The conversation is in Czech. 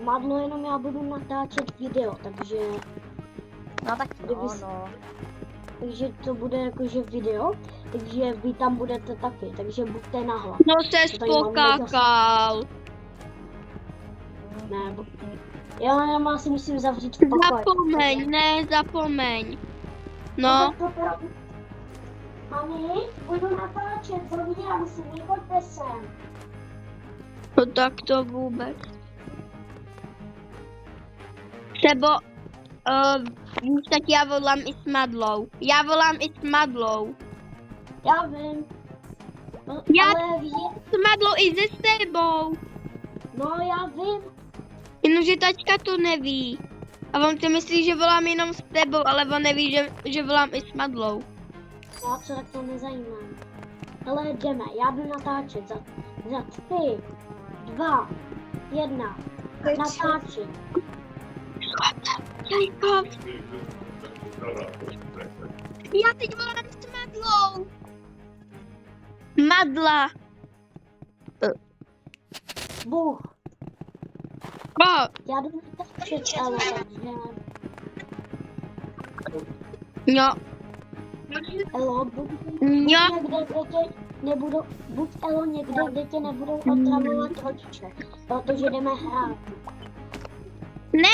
Madlo, jenom já budu natáčet video, takže... No tak no. Takže to bude jakože video, takže vy tam budete taky, takže buďte nahlas. No se spokákal. Ne, já si musím zavřít v pokoji. Zapomeň. No. Mami, budu natáčet, zavídám si, nechoďte sem. No tak to vůbec. Nebo, víš, tak já volám i s Madlou. Já vím. No, ale S Madlou i se tebou. No, já vím. Jenomže taťka to neví. A on si myslí, že volám jenom s tebou, ale on neví, že volám i s Madlou. Já co, tak to nezajímá. Ale jdeme, já budu natáčet za 3, 2, 1. Natáčet. Já teď volám s Madlou. Madla. Bůh. Oh. Já jdu natáčet, ale takže... Jo. Elo, buď někde, kde tě nebudou otravovat rodiče, protože jdeme hrát. Ne.